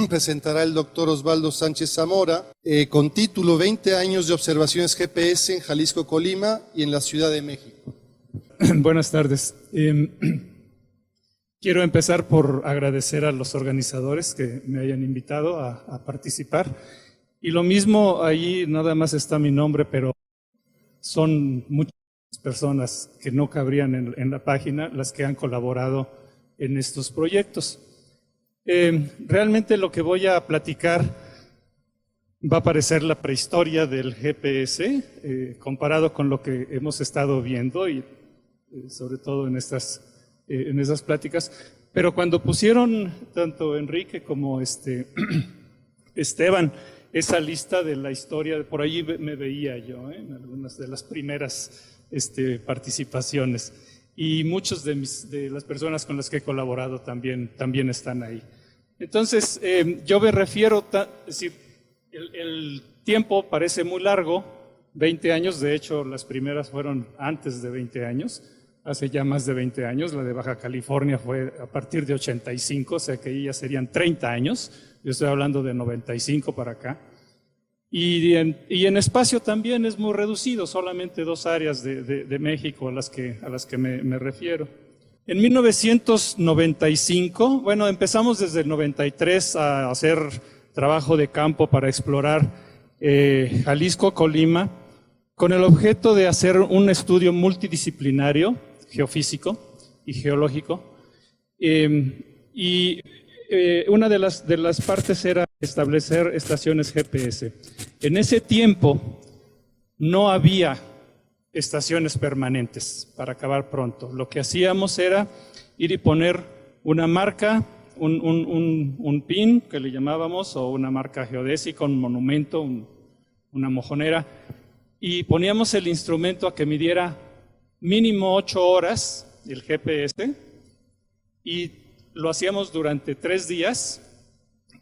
presentará el doctor Osvaldo Sánchez Zamora, con título 20 años de observaciones GPS en Jalisco, Colima y en la Ciudad de México. Buenas tardes. Quiero empezar por agradecer a los organizadores que me hayan invitado a participar. Y lo mismo, ahí nada más está mi nombre, pero son muchas personas que no cabrían en la página las que han colaborado en estos proyectos. Realmente lo que voy a platicar va a parecer la prehistoria del GPS, comparado con lo que hemos estado viendo y sobre todo en esas pláticas. Pero cuando pusieron tanto Enrique como Esteban esa lista de la historia, por allí me veía yo en algunas de las primeras participaciones. Y muchos de las personas con las que he colaborado también están ahí. Entonces, yo me refiero, el tiempo parece muy largo, 20 años, de hecho las primeras fueron antes de 20 años, hace ya más de 20 años, la de Baja California fue a partir de 85, o sea que ahí ya serían 30 años, yo estoy hablando de 95 para acá. Y en espacio también es muy reducido, solamente 2 áreas de México a las que me refiero. En 1995, bueno, empezamos desde el 93 a hacer trabajo de campo para explorar Jalisco, Colima, con el objeto de hacer un estudio multidisciplinario, geofísico y geológico. Una de las partes era establecer estaciones GPS. En ese tiempo no había estaciones permanentes, para acabar pronto. Lo que hacíamos era ir y poner una marca, un pin que le llamábamos, o una marca geodésica, un monumento, una mojonera, y poníamos el instrumento a que midiera mínimo 8 horas el GPS, y lo hacíamos durante 3 días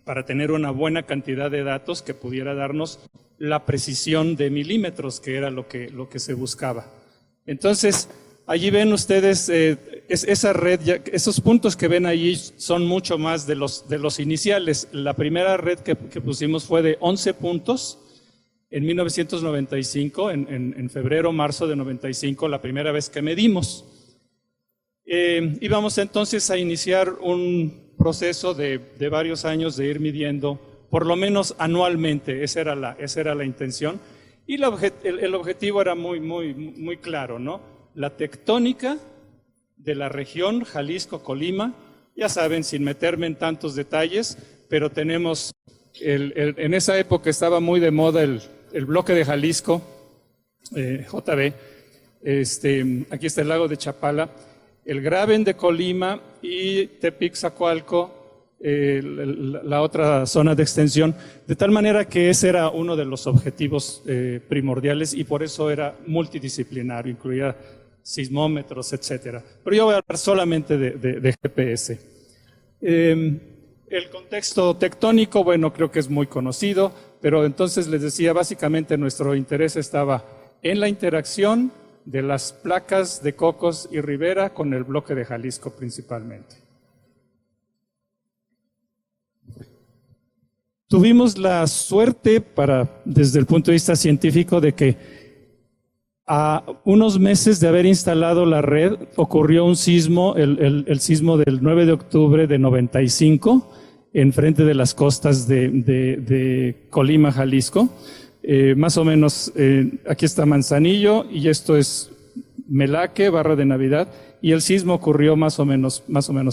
para tener una buena cantidad de datos que pudiera darnos la precisión de milímetros, que era lo que se buscaba. Entonces, allí ven ustedes esa red, esos puntos que ven allí son mucho más de los iniciales. La primera red que pusimos fue de 11 puntos en 1995, en febrero, marzo de 95, la primera vez que medimos. Íbamos entonces a iniciar un proceso de varios años de ir midiendo, por lo menos anualmente, esa era la intención. Y el objetivo era muy claro, ¿no? La tectónica de la región Jalisco-Colima, ya saben, sin meterme en tantos detalles, pero tenemos, en esa época estaba muy de moda el bloque de Jalisco, JB, aquí está el lago de Chapala, el Graben de Colima y Tepic-Zacualco, la otra zona de extensión, de tal manera que ese era uno de los objetivos primordiales y por eso era multidisciplinario, incluía sismómetros, etcétera. Pero yo voy a hablar solamente de GPS. El contexto tectónico, bueno, creo que es muy conocido, pero entonces les decía, básicamente nuestro interés estaba en la interacción de las placas de Cocos y Rivera con el bloque de Jalisco principalmente. Tuvimos la suerte, desde el punto de vista científico, de que a unos meses de haber instalado la red ocurrió un sismo, el sismo del 9 de octubre de 95, enfrente de las costas de Colima, Jalisco. Más o menos, aquí está Manzanillo y esto es Melaque, Barra de Navidad, y el sismo ocurrió más o menos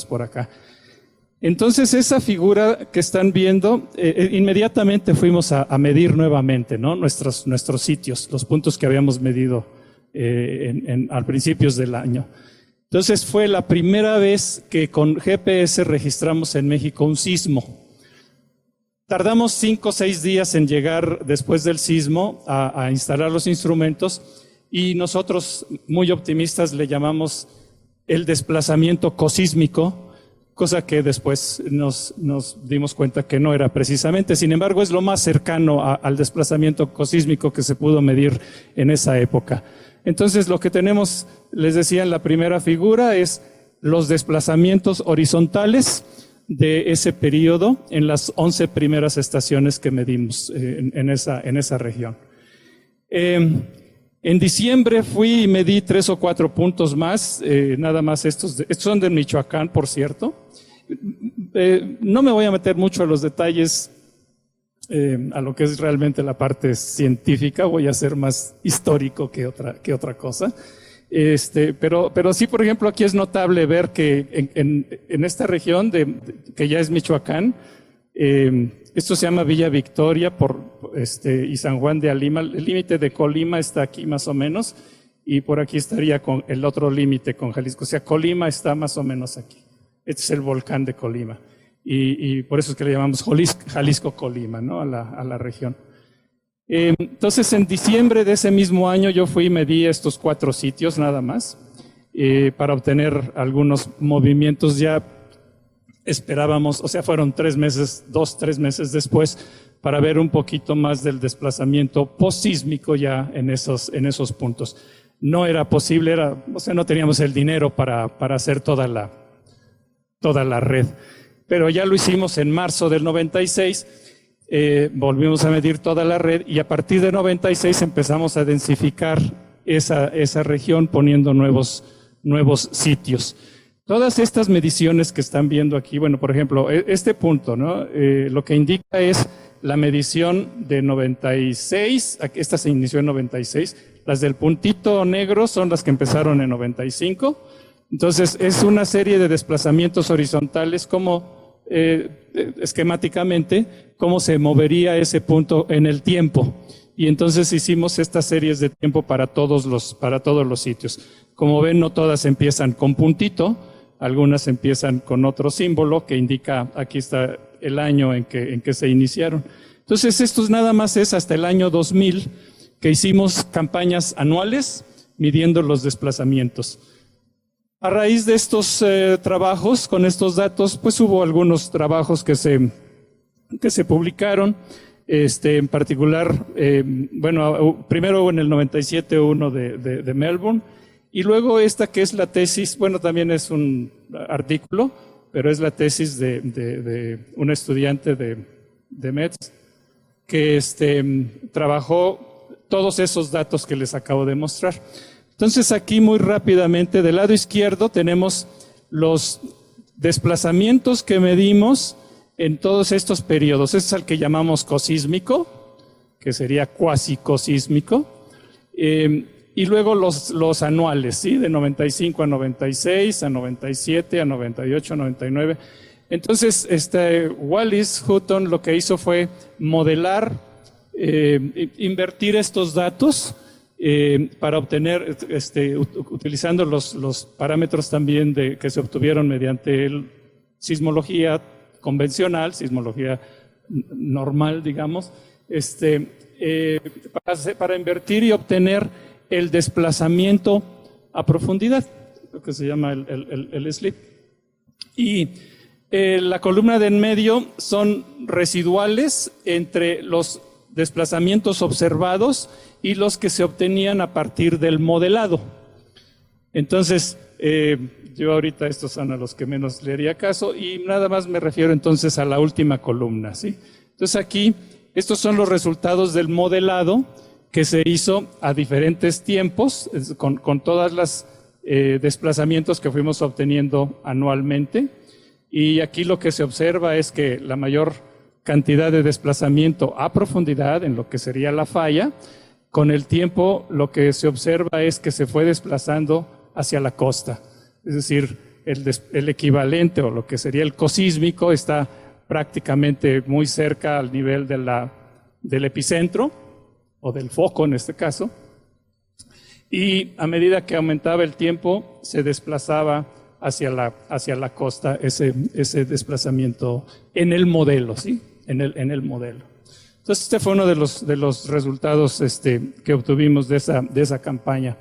por acá. Entonces esa figura que están viendo, inmediatamente fuimos a medir nuevamente, ¿no? nuestros sitios, los puntos que habíamos medido a principios del año. Entonces fue la primera vez que con GPS registramos en México un sismo. Tardamos 5 o 6 días en llegar después del sismo a instalar los instrumentos y nosotros muy optimistas le llamamos el desplazamiento cosísmico, cosa que después nos dimos cuenta que no era precisamente. Sin embargo, es lo más cercano al desplazamiento cosísmico que se pudo medir en esa época. Entonces, lo que tenemos, les decía en la primera figura, es los desplazamientos horizontales de ese periodo en las 11 primeras estaciones que medimos en esa región. En diciembre fui y medí 3 o 4 puntos más, nada más estos son de Michoacán, por cierto. No me voy a meter mucho a los detalles, a lo que es realmente la parte científica, voy a ser más histórico que otra cosa. Pero sí, por ejemplo, aquí es notable ver que en esta región que ya es Michoacán, esto se llama Villa Victoria y San Juan de Alima. El límite de Colima está aquí más o menos, y por aquí estaría con el otro límite con Jalisco. O sea, Colima está más o menos aquí. Este es el volcán de Colima. Y por eso es que le llamamos Jalisco-Colima, ¿no? A la región. Entonces, en diciembre de ese mismo año yo fui y medí estos 4 sitios nada más, para obtener algunos movimientos. Ya esperábamos, o sea, fueron 3 meses después, para ver un poquito más del desplazamiento posísmico ya en esos puntos. No era posible, o sea, no teníamos el dinero para hacer toda la red. Pero ya lo hicimos en marzo del 96, volvimos a medir toda la red, y a partir de 96 empezamos a densificar esa región poniendo nuevos sitios. Todas estas mediciones que están viendo aquí, bueno, por ejemplo, este punto, ¿no? Lo que indica es la medición de 96, esta se inició en 96, las del puntito negro son las que empezaron en 95, entonces es una serie de desplazamientos horizontales, como esquemáticamente, cómo se movería ese punto en el tiempo. Y entonces hicimos estas series de tiempo para todos los sitios. Como ven, no todas empiezan con puntito, algunas empiezan con otro símbolo que indica, aquí está el año en que se iniciaron. Entonces, esto nada más es hasta el año 2000 que hicimos campañas anuales midiendo los desplazamientos. A raíz de estos trabajos, con estos datos, pues hubo algunos trabajos que se publicaron. En particular, bueno, primero en el 97 uno de Melbourne, y luego esta que es la tesis, bueno, también es un artículo, pero es la tesis de un estudiante de Metz que trabajó todos esos datos que les acabo de mostrar. Entonces aquí muy rápidamente, del lado izquierdo tenemos los desplazamientos que medimos en todos estos periodos. Este es el que llamamos cosísmico, que sería cuasi cosísmico, y luego los anuales, ¿sí? De 95 a 96, a 97, a 98, a 99. Entonces, Wallis Hutton lo que hizo fue modelar, invertir estos datos para obtener, utilizando los parámetros también que se obtuvieron mediante sismología convencional, sismología normal, digamos, para invertir y obtener el desplazamiento a profundidad, lo que se llama el slip. Y la columna de en medio son residuales entre los desplazamientos observados y los que se obtenían a partir del modelado. Entonces, yo ahorita estos son a los que menos le haría caso, y nada más me refiero entonces a la última columna, ¿sí? Entonces aquí, estos son los resultados del modelado que se hizo a diferentes tiempos, con todas las desplazamientos que fuimos obteniendo anualmente. Y aquí lo que se observa es que la mayor cantidad de desplazamiento a profundidad, en lo que sería la falla, con el tiempo lo que se observa es que se fue desplazando hacia la costa. Es decir, el equivalente o lo que sería el cosísmico está prácticamente muy cerca al nivel del epicentro, o del foco en este caso, y a medida que aumentaba el tiempo se desplazaba hacia la costa ese desplazamiento en el modelo, ¿sí? En el modelo. Entonces este fue uno de los resultados que obtuvimos de esa campaña.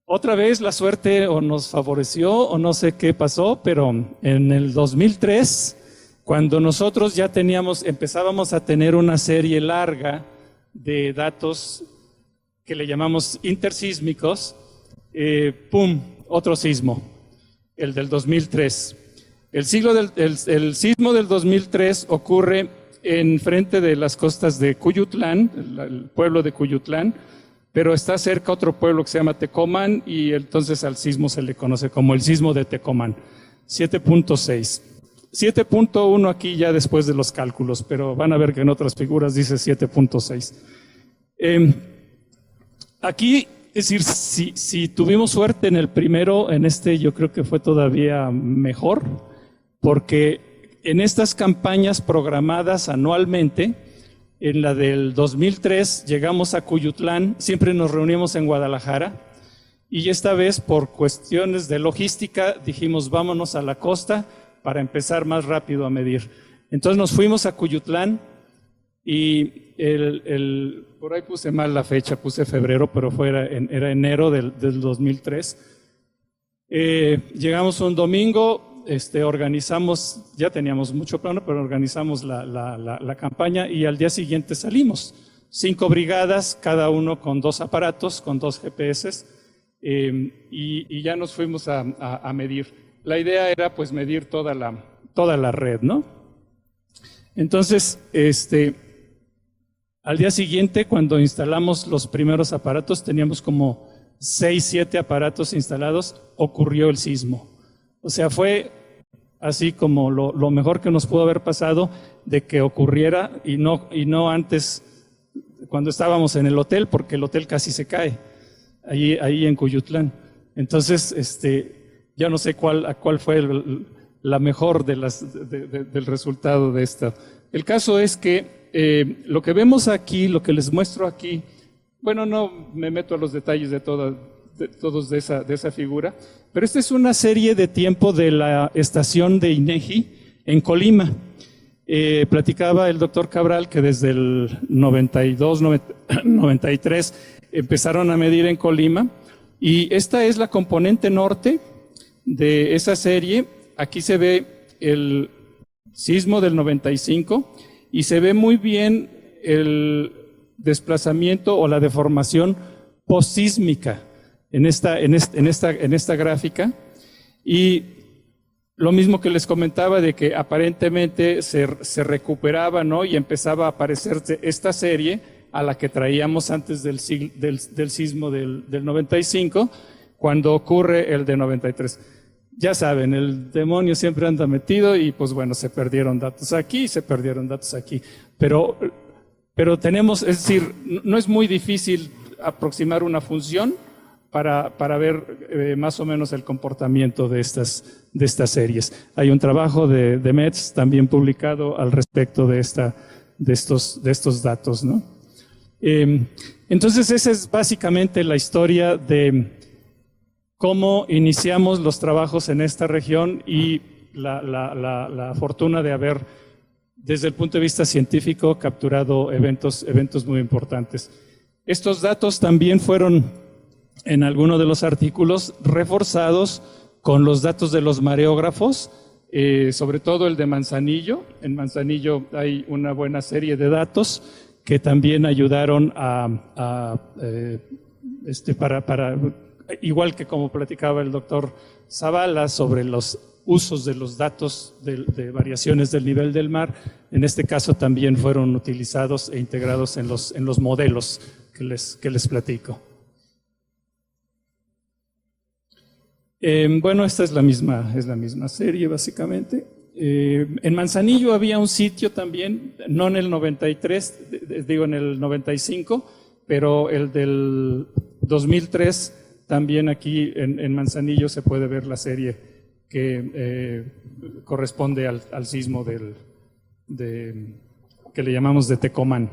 Otra vez la suerte o nos favoreció o no sé qué pasó, pero en el 2003, cuando nosotros ya empezábamos a tener una serie larga de datos que le llamamos intersísmicos, ¡pum!, otro sismo. el del 2003. El sismo del 2003 ocurre enfrente de las costas de Cuyutlán, el pueblo de Cuyutlán, pero está cerca otro pueblo que se llama Tecomán y entonces al sismo se le conoce como el sismo de Tecomán, 7.6. 7.1 aquí ya después de los cálculos, pero van a ver que en otras figuras dice 7.6. Aquí, es decir, si tuvimos suerte en el primero, en este yo creo que fue todavía mejor, porque en estas campañas programadas anualmente, en la del 2003 llegamos a Cuyutlán, siempre nos reuníamos en Guadalajara, y esta vez por cuestiones de logística dijimos vámonos a la costa para empezar más rápido a medir. Entonces nos fuimos a Cuyutlán y por ahí puse mal la fecha, puse febrero, pero era enero del 2003. Llegamos un domingo, organizamos, ya teníamos mucho plano, pero organizamos la campaña y al día siguiente salimos. 5 brigadas, cada uno con 2 aparatos, con 2 GPS, y ya nos fuimos a medir. La idea era pues medir toda la red, ¿no? Entonces, al día siguiente, cuando instalamos los primeros aparatos, teníamos como 6, 7 aparatos instalados, ocurrió el sismo. O sea, fue así como lo mejor que nos pudo haber pasado de que ocurriera y no antes cuando estábamos en el hotel, porque el hotel casi se cae, ahí en Cuyutlán. Entonces, ya no sé cuál fue la mejor del resultado de esta. El caso es que lo que vemos aquí, lo que les muestro aquí, bueno, no me meto a los detalles de todos de esa figura, pero esta es una serie de tiempo de la estación de INEGI en Colima. Platicaba el doctor Cabral que desde el 92, 93 empezaron a medir en Colima, y esta es la componente norte de esa serie. Aquí se ve el sismo del 95 y se ve muy bien el desplazamiento o la deformación postsísmica en esta gráfica, y lo mismo que les comentaba de que aparentemente se recuperaba, ¿no? Y empezaba a aparecer esta serie a la que traíamos antes del sismo del 95, cuando ocurre el de 93. Ya saben, el demonio siempre anda metido y pues bueno, se perdieron datos aquí, se perdieron datos aquí, pero tenemos, es decir, no es muy difícil aproximar una función para ver más o menos el comportamiento de estas series. Hay un trabajo de Metz también publicado al respecto de estos datos, ¿no? Entonces esa es básicamente la historia de cómo iniciamos los trabajos en esta región y la fortuna de haber, desde el punto de vista científico, capturado eventos muy importantes. Estos datos también fueron, en alguno de los artículos, reforzados con los datos de los mareógrafos, sobre todo el de Manzanillo. En Manzanillo hay una buena serie de datos que también ayudaron para igual que como platicaba el doctor Zavala sobre los usos de los datos de variaciones del nivel del mar, en este caso también fueron utilizados e integrados en los modelos que les platico. Bueno, esta es la misma serie básicamente. En Manzanillo había un sitio también, no en el 93, digo en el 95, pero el del 2003 también aquí en Manzanillo se puede ver la serie que corresponde al sismo que le llamamos de Tecomán.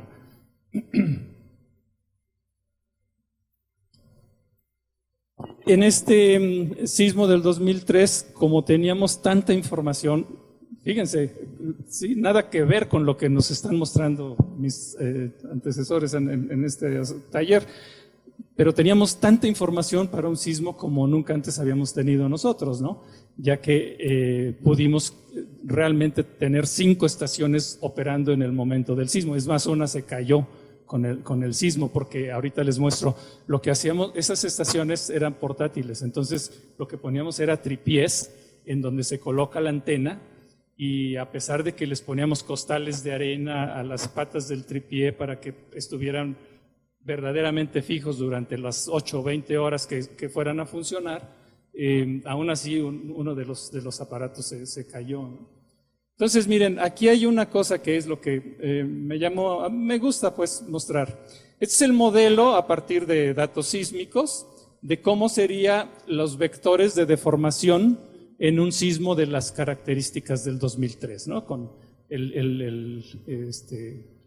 En este sismo del 2003, como teníamos tanta información, fíjense, sí, nada que ver con lo que nos están mostrando mis antecesores en este taller, pero teníamos tanta información para un sismo como nunca antes habíamos tenido nosotros, ¿no? Ya que pudimos realmente tener 5 estaciones operando en el momento del sismo. Es más, una se cayó con el sismo, porque ahorita les muestro lo que hacíamos. Esas estaciones eran portátiles, entonces lo que poníamos era tripiés en donde se coloca la antena, y a pesar de que les poníamos costales de arena a las patas del tripié para que estuvieran verdaderamente fijos durante las 8 o 20 horas que fueran a funcionar, aún así uno de los aparatos se cayó, ¿no? Entonces, miren, aquí hay una cosa que es lo que me gusta pues mostrar. Este es el modelo a partir de datos sísmicos de cómo serían los vectores de deformación en un sismo de las características del 2003, ¿no? Con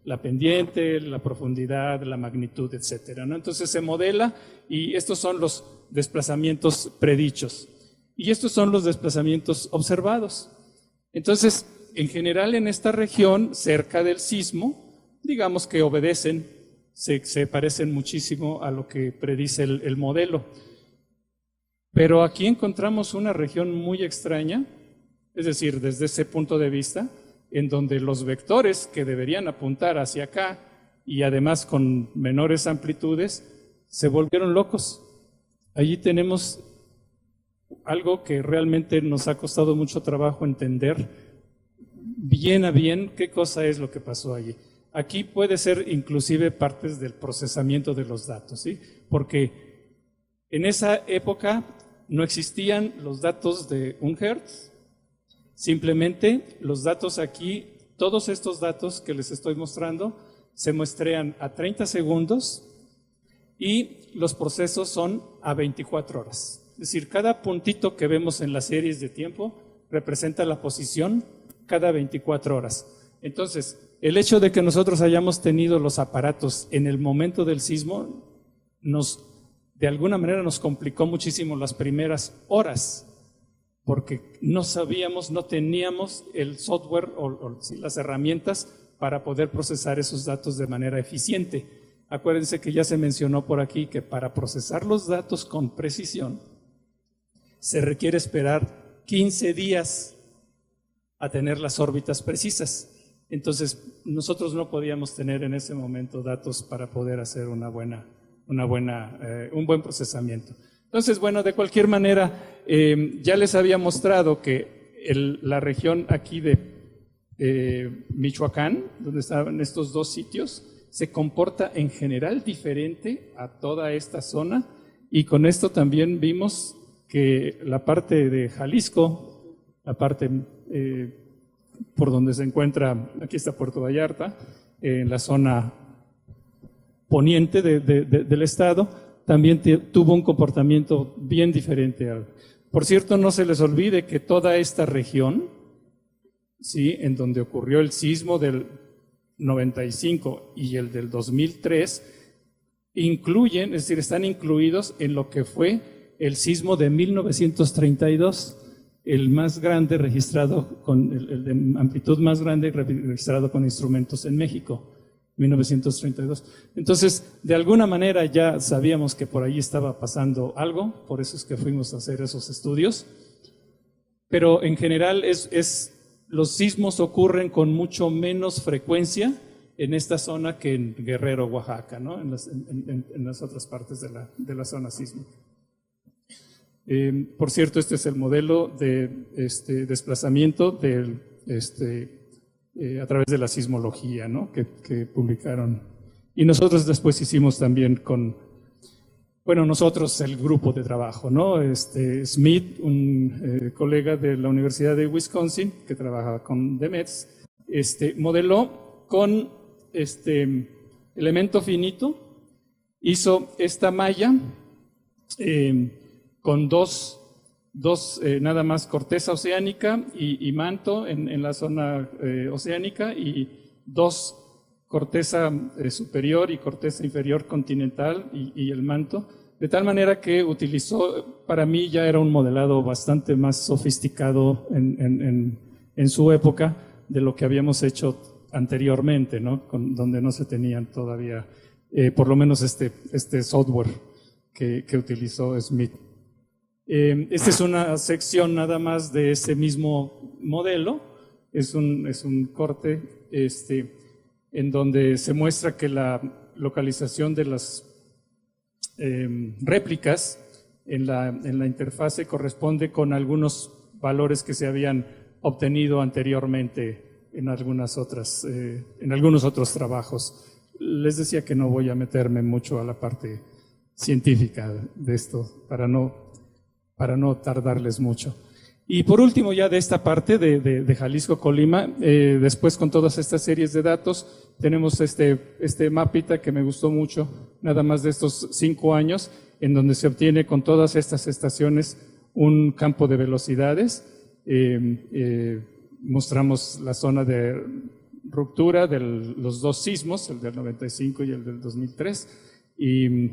la pendiente, la profundidad, la magnitud, etcétera, ¿no? Entonces se modela, y estos son los desplazamientos predichos y estos son los desplazamientos observados. Entonces, en general en esta región, cerca del sismo, digamos que obedecen, se parecen muchísimo a lo que predice el modelo. Pero aquí encontramos una región muy extraña, es decir, desde ese punto de vista, en donde los vectores que deberían apuntar hacia acá, y además con menores amplitudes, se volvieron locos. Allí tenemos algo que realmente nos ha costado mucho trabajo entender bien a bien qué cosa es lo que pasó allí. Aquí puede ser inclusive partes del procesamiento de los datos, ¿sí? Porque en esa época no existían los datos de 1 Hz, simplemente los datos aquí, todos estos datos que les estoy mostrando, se muestrean a 30 segundos y los procesos son a 24 horas. Es decir, cada puntito que vemos en las series de tiempo representa la posición cada 24 horas. Entonces, el hecho de que nosotros hayamos tenido los aparatos en el momento del sismo de alguna manera nos complicó muchísimo las primeras horas, porque no sabíamos, no teníamos el software o las herramientas para poder procesar esos datos de manera eficiente. Acuérdense que ya se mencionó por aquí que para procesar los datos con precisión se requiere esperar 15 días a tener las órbitas precisas. Entonces, nosotros no podíamos tener en ese momento datos para poder hacer un buen procesamiento. Entonces, bueno, de cualquier manera, ya les había mostrado que la región aquí de Michoacán, donde estaban estos dos sitios, se comporta en general diferente a toda esta zona, y con esto también vimos que la parte de Jalisco, la parte por donde se encuentra, aquí está Puerto Vallarta, en la zona poniente del estado, también tuvo un comportamiento bien diferente. Por cierto, no se les olvide que toda esta región, ¿sí?, en donde ocurrió el sismo del 95 y el del 2003, incluyen, es decir, están incluidos en lo que fue el sismo de 1932, el más grande registrado, el de amplitud más grande registrado con instrumentos en México, 1932. Entonces, de alguna manera ya sabíamos que por allí estaba pasando algo, por eso es que fuimos a hacer esos estudios, pero en general los sismos ocurren con mucho menos frecuencia en esta zona que en Guerrero, Oaxaca, ¿no? En las otras partes de la zona sísmica. Por cierto, este es el modelo de desplazamiento a través de la sismología, ¿no?, que publicaron. Y nosotros después hicimos también nosotros el grupo de trabajo, ¿no? Smith, un colega de la Universidad de Wisconsin, que trabaja con DEMETS, modeló con elemento finito, hizo esta malla con dos nada más corteza oceánica y manto en la zona oceánica, y dos corteza superior y corteza inferior continental y el manto, de tal manera que utilizó, para mí ya era un modelado bastante más sofisticado en su época de lo que habíamos hecho anteriormente, ¿no?, donde no se tenían todavía, por lo menos este software que utilizó Smith. Esta es una sección nada más de ese mismo modelo, es un corte en donde se muestra que localización de las réplicas en la interfase corresponde con algunos valores que se habían obtenido anteriormente en algunos otros trabajos. Les decía que no voy a meterme mucho a la parte científica de esto para no tardarles mucho. Y por último, ya de esta parte de Jalisco, Colima, después con todas estas series de datos, tenemos este mapita que me gustó mucho, nada más de estos 5 años, en donde se obtiene con todas estas estaciones un campo de velocidades. Mostramos la zona de ruptura de los 2 sismos, el del 95 y el del 2003, y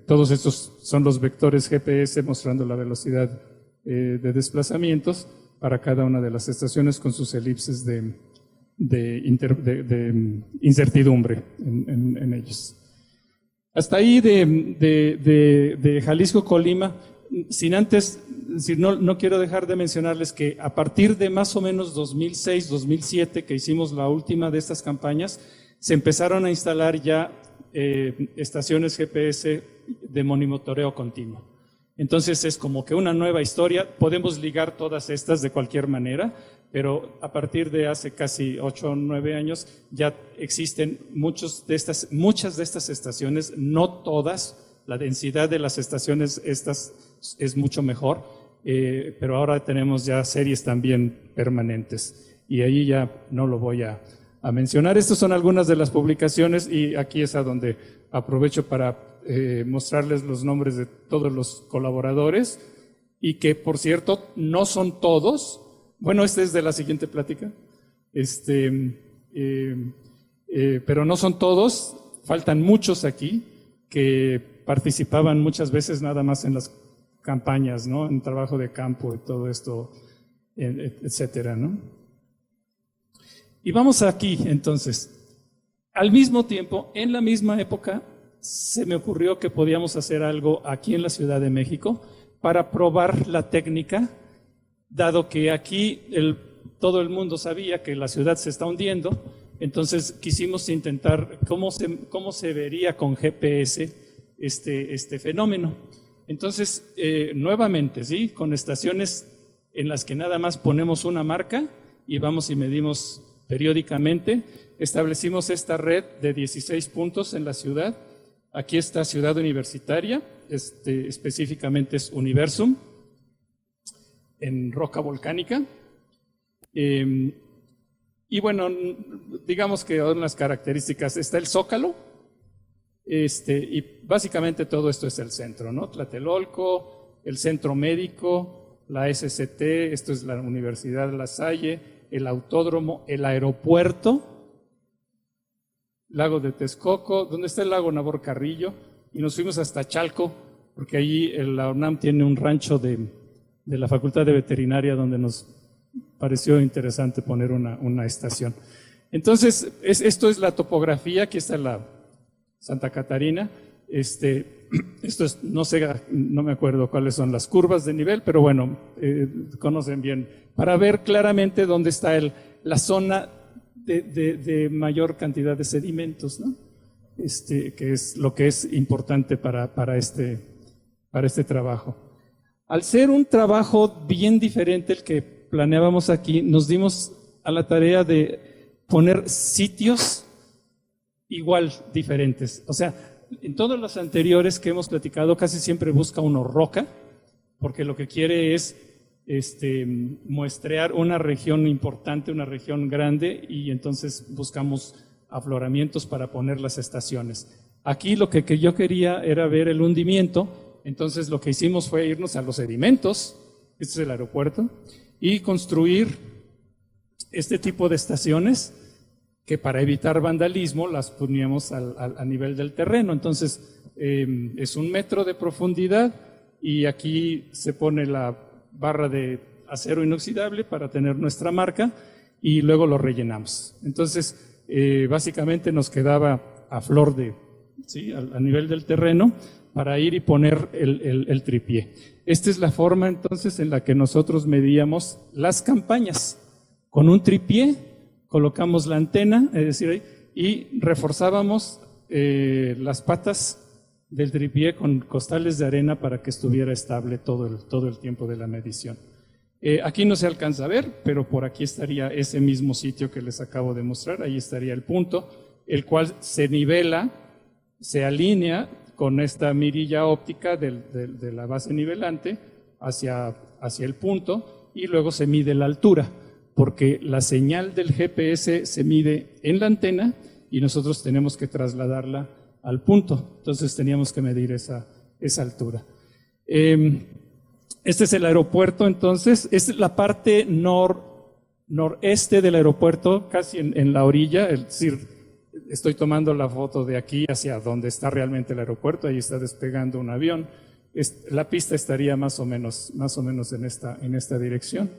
todos estos son los vectores GPS mostrando la velocidad de desplazamientos para cada una de las estaciones con sus elipses de incertidumbre en ellos. Hasta ahí de Jalisco, Colima, sin antes, no quiero dejar de mencionarles que a partir de más o menos 2006, 2007, que hicimos la última de estas campañas, se empezaron a instalar ya estaciones GPS de monitoreo continuo. Entonces es como que una nueva historia, podemos ligar todas estas de cualquier manera, pero a partir de hace casi 8 o 9 años ya existen muchas de estas estaciones, no todas, la densidad de las estaciones estas es mucho mejor, pero ahora tenemos ya series también permanentes y ahí ya no lo voy a mencionar. Estas son algunas de las publicaciones y aquí es a donde aprovecho para mostrarles los nombres de todos los colaboradores y que, por cierto, no son todos. Bueno, este es de la siguiente plática, pero no son todos, faltan muchos aquí que participaban muchas veces nada más en las campañas, ¿no? En trabajo de campo y todo esto, etcétera, ¿no? Y vamos aquí, entonces. Al mismo tiempo, en la misma época, se me ocurrió que podíamos hacer algo aquí en la Ciudad de México para probar la técnica, dado que aquí todo el mundo sabía que la ciudad se está hundiendo, entonces quisimos intentar cómo se vería con GPS este fenómeno. Entonces, nuevamente, ¿sí? Con estaciones en las que nada más ponemos una marca y vamos y medimos periódicamente. Establecimos esta red de 16 puntos en la ciudad. Aquí está Ciudad Universitaria, específicamente es Universum, en roca volcánica. Y bueno, digamos que son las características. Está el Zócalo, y básicamente todo esto es el centro, ¿no? Tlatelolco, el Centro Médico, la SCT, esto es la Universidad La Salle, el Autódromo, el aeropuerto, Lago de Texcoco, donde está el Lago Nabor Carrillo, y nos fuimos hasta Chalco, porque allí la UNAM tiene un rancho de la Facultad de Veterinaria donde nos pareció interesante poner una estación. Entonces, esto es la topografía, aquí está la Santa Catarina, esto es, no sé, no me acuerdo cuáles son las curvas de nivel, pero bueno, conocen bien, para ver claramente dónde está la zona de mayor cantidad de sedimentos, ¿no? Que es lo que es importante para este trabajo. Al ser un trabajo bien diferente el que planeábamos aquí, nos dimos a la tarea de poner sitios igual diferentes. O sea, en todos los anteriores que hemos platicado, casi siempre busca uno roca, porque lo que quiere es muestrear una región importante, una región grande, y entonces buscamos afloramientos para poner las estaciones. Aquí lo que yo quería era ver el hundimiento, entonces lo que hicimos fue irnos a los sedimentos, este es el aeropuerto, y construir este tipo de estaciones que para evitar vandalismo las poníamos a nivel del terreno. Entonces es 1 metro de profundidad y aquí se pone la barra de acero inoxidable para tener nuestra marca y luego lo rellenamos. Entonces básicamente nos quedaba a flor ¿sí? a nivel del terreno para ir y poner el tripié. Esta es la forma entonces en la que nosotros medíamos las campañas. Con un tripié colocamos la antena, es decir, y reforzábamos las patas del tripié con costales de arena para que estuviera estable todo el tiempo de la medición. Aquí no se alcanza a ver, pero por aquí estaría ese mismo sitio que les acabo de mostrar, ahí estaría el punto, el cual se nivela, se alinea con esta mirilla óptica de la base nivelante hacia el punto, y luego se mide la altura, porque la señal del GPS se mide en la antena y nosotros tenemos que trasladarla al punto, entonces teníamos que medir esa altura. Este es el aeropuerto, entonces, es la parte noreste del aeropuerto, casi en la orilla, es decir, estoy tomando la foto de aquí hacia donde está realmente el aeropuerto, ahí está despegando un avión, la pista estaría más o menos en esta dirección.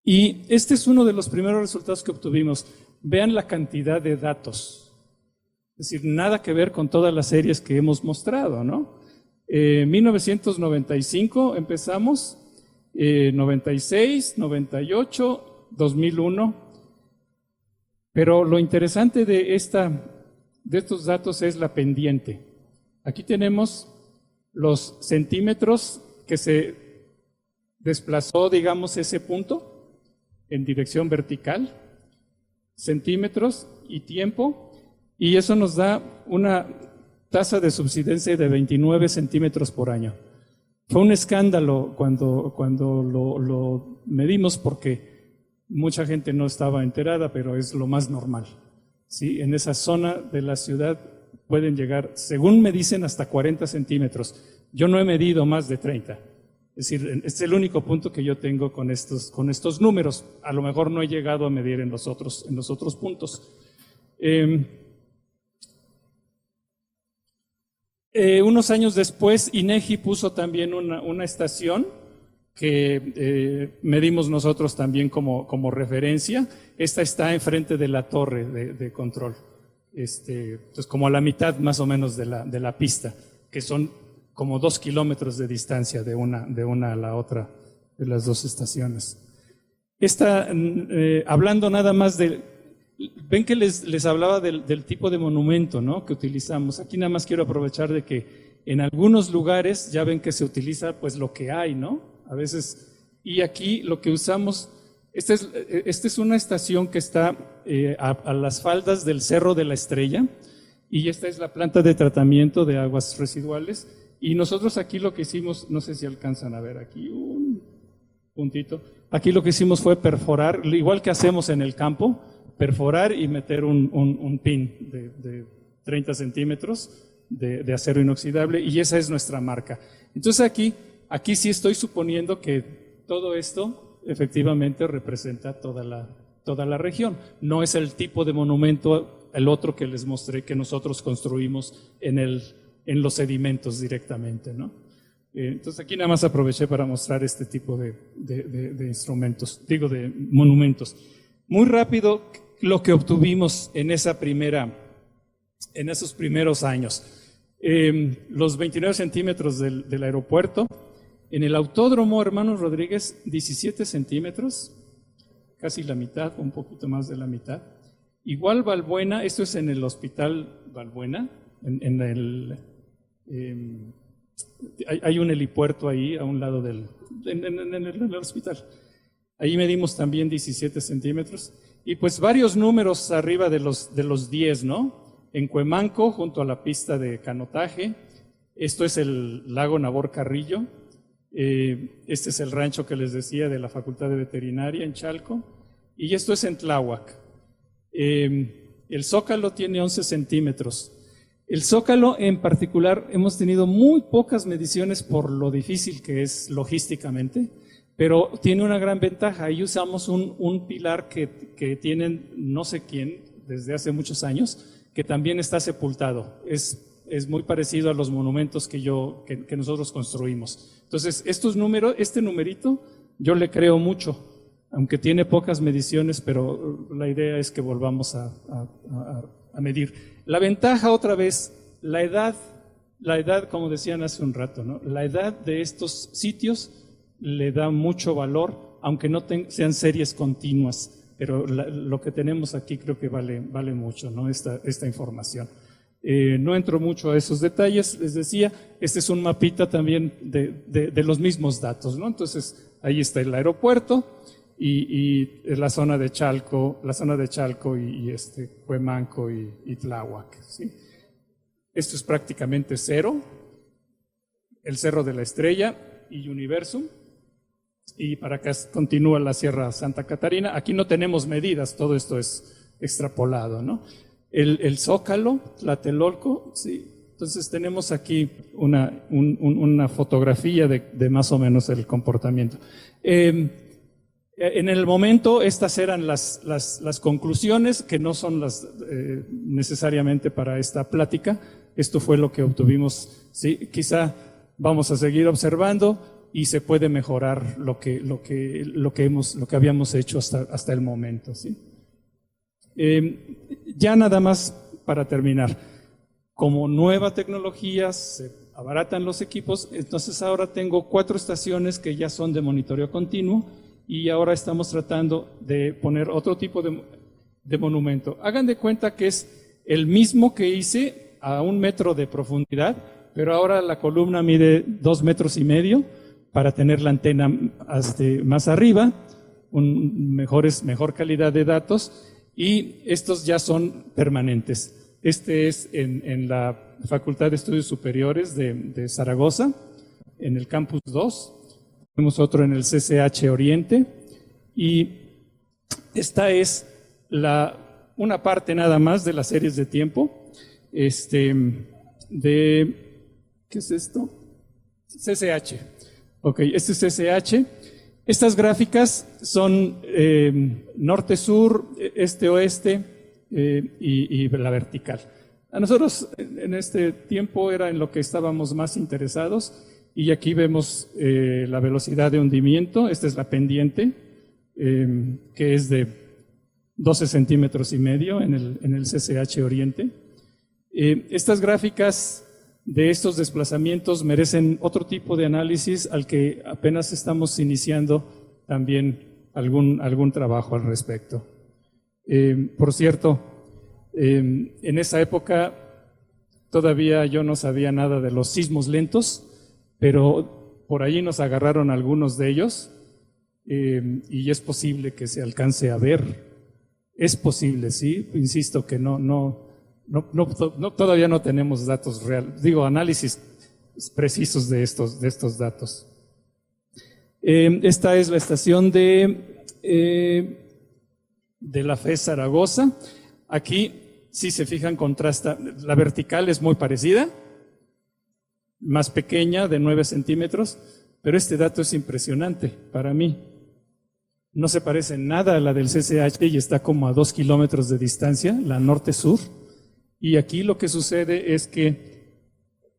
Y este es uno de los primeros resultados que obtuvimos. Vean la cantidad de datos. Es decir, nada que ver con todas las series que hemos mostrado, ¿no? 1995 empezamos, 96, 98, 2001. Pero lo interesante de estos datos es la pendiente. Aquí tenemos los centímetros que se desplazó, digamos, ese punto en dirección vertical, centímetros y tiempo, y eso nos da una tasa de subsidencia de 29 centímetros por año. Fue un escándalo cuando lo medimos porque mucha gente no estaba enterada, pero es lo más normal. ¿Sí? En esa zona de la ciudad pueden llegar, según me dicen, hasta 40 centímetros. Yo no he medido más de 30. Es decir, es el único punto que yo tengo con estos números. A lo mejor no he llegado a medir en los otros puntos. Unos años después, INEGI puso también una estación que medimos nosotros también como referencia. Esta está enfrente de la torre de control, pues como a la mitad más o menos de la pista, que son como 2 kilómetros de distancia de una a la otra de las dos estaciones. Hablando nada más ven que les hablaba del tipo de monumento, ¿no?, que utilizamos. Aquí nada más quiero aprovechar de que en algunos lugares ya ven que se utiliza pues lo que hay, ¿no? A veces, y aquí lo que usamos, esta es una estación que está a las faldas del Cerro de la Estrella, y esta es la planta de tratamiento de aguas residuales. Y nosotros aquí lo que hicimos, no sé si alcanzan a ver aquí un puntito, aquí lo que hicimos fue perforar, igual que hacemos en el campo, perforar y meter un pin de 30 centímetros de acero inoxidable, y esa es nuestra marca. Entonces aquí sí estoy suponiendo que todo esto efectivamente representa toda la región. No es el tipo de monumento, el otro que les mostré, que nosotros construimos en los sedimentos directamente, ¿no? Entonces aquí nada más aproveché para mostrar este tipo de instrumentos, de monumentos. Muy rápido lo que obtuvimos en esos primeros años. Los 29 centímetros del aeropuerto. En el autódromo Hermanos Rodríguez, 17 centímetros, casi la mitad, un poquito más de la mitad. Igual Balbuena, esto es en el hospital Balbuena, hay un helipuerto ahí a un lado en el hospital. Ahí medimos también 17 centímetros. Y pues varios números arriba de los 10, ¿no? En Cuemanco, junto a la pista de canotaje. Esto es el lago Nabor Carrillo. Este es el rancho que les decía de la Facultad de Veterinaria en Chalco. Y esto es en Tláhuac. El Zócalo tiene 11 centímetros. El Zócalo en particular hemos tenido muy pocas mediciones por lo difícil que es logísticamente, pero tiene una gran ventaja. Ahí usamos un pilar que tienen no sé quién desde hace muchos años, que también está sepultado. Es muy parecido a los monumentos que nosotros construimos. Entonces, este numerito yo le creo mucho, aunque tiene pocas mediciones, pero la idea es que volvamos a medir. La ventaja otra vez, la edad, como decían hace un rato, ¿no? La edad de estos sitios le da mucho valor, aunque no sean series continuas. pero lo que tenemos aquí creo que vale mucho, ¿no? Esta información. No entro mucho a esos detalles, les decía, este es un mapita también de los mismos datos, ¿no? Entonces, ahí está el aeropuerto y la zona de Chalco, y Cuemanco y Tláhuac, ¿sí? Esto es prácticamente cero, el Cerro de la Estrella y Universum, y para acá continúa la Sierra Santa Catarina. Aquí no tenemos medidas, todo esto es extrapolado, ¿no? El Zócalo, Tlatelolco, sí. Entonces tenemos aquí una fotografía de más o menos el comportamiento. En el momento estas eran las conclusiones, que no son las necesariamente para esta plática. Esto fue lo que obtuvimos, sí. Quizá vamos a seguir observando y se puede mejorar lo que habíamos hecho hasta el momento, ¿sí? Ya nada más para terminar, como nueva tecnología se abaratan los equipos, entonces ahora tengo 4 estaciones que ya son de monitoreo continuo y ahora estamos tratando de poner otro tipo de monumento. Hagan de cuenta que es el mismo que hice a 1 metro de profundidad, pero ahora la columna mide 2,5 metros para tener la antena más arriba, mejor calidad de datos. Y estos ya son permanentes. Este es en la Facultad de Estudios Superiores de Zaragoza, en el Campus 2. Tenemos otro en el CCH Oriente. Y esta es una parte nada más de las series de tiempo. ¿Qué es esto? CCH. Ok, este es CCH. Estas gráficas son norte-sur, este-oeste y la vertical. A nosotros en este tiempo era en lo que estábamos más interesados y aquí vemos la velocidad de hundimiento. Esta es la pendiente, que es de 12,5 centímetros en el CCH Oriente. Estas gráficas de estos desplazamientos merecen otro tipo de análisis al que apenas estamos iniciando también algún trabajo al respecto. Por cierto, en esa época todavía yo no sabía nada de los sismos lentos, pero por ahí nos agarraron algunos de ellos y es posible que se alcance a ver. Es posible, sí, insisto que todavía no tenemos datos reales, análisis precisos de estos datos. Esta es la estación de la FES Zaragoza. Aquí, si se fijan, contrasta. La vertical es muy parecida, más pequeña, de 9 centímetros, pero este dato es impresionante para mí. No se parece en nada a la del CCH y está como a 2 kilómetros de distancia, la norte-sur. Y aquí lo que sucede es que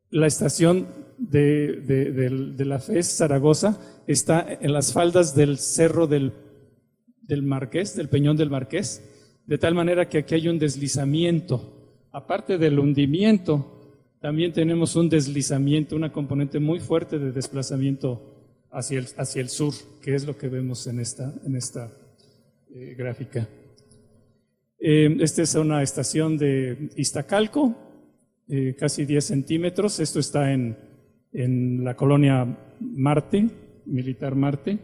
la estación de la FES Zaragoza está en las faldas del cerro del Marqués, del Peñón del Marqués, de tal manera que aquí hay un deslizamiento. Aparte del hundimiento, también tenemos un deslizamiento, una componente muy fuerte de desplazamiento hacia el sur, que es lo que vemos en esta gráfica. Esta es una estación de Iztacalco, casi 10 centímetros. Esto está en la colonia Marte, Militar Marte.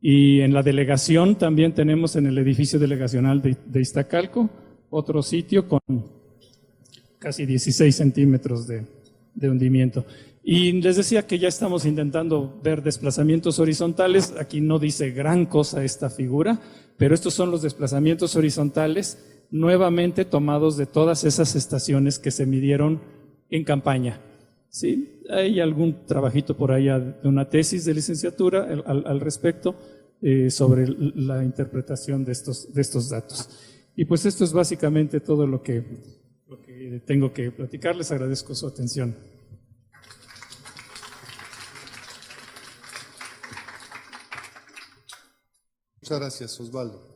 Y en la delegación también tenemos en el edificio delegacional de Iztacalco otro sitio con casi 16 centímetros de hundimiento. Y les decía que ya estamos intentando ver desplazamientos horizontales. Aquí no dice gran cosa esta figura, pero estos son los desplazamientos horizontales nuevamente tomados de todas esas estaciones que se midieron en campaña. ¿Sí? Hay algún trabajito por allá de una tesis de licenciatura al respecto sobre la interpretación de estos datos. Y pues esto es básicamente todo lo que tengo que platicar. Les agradezco su atención. Muchas gracias, Osvaldo.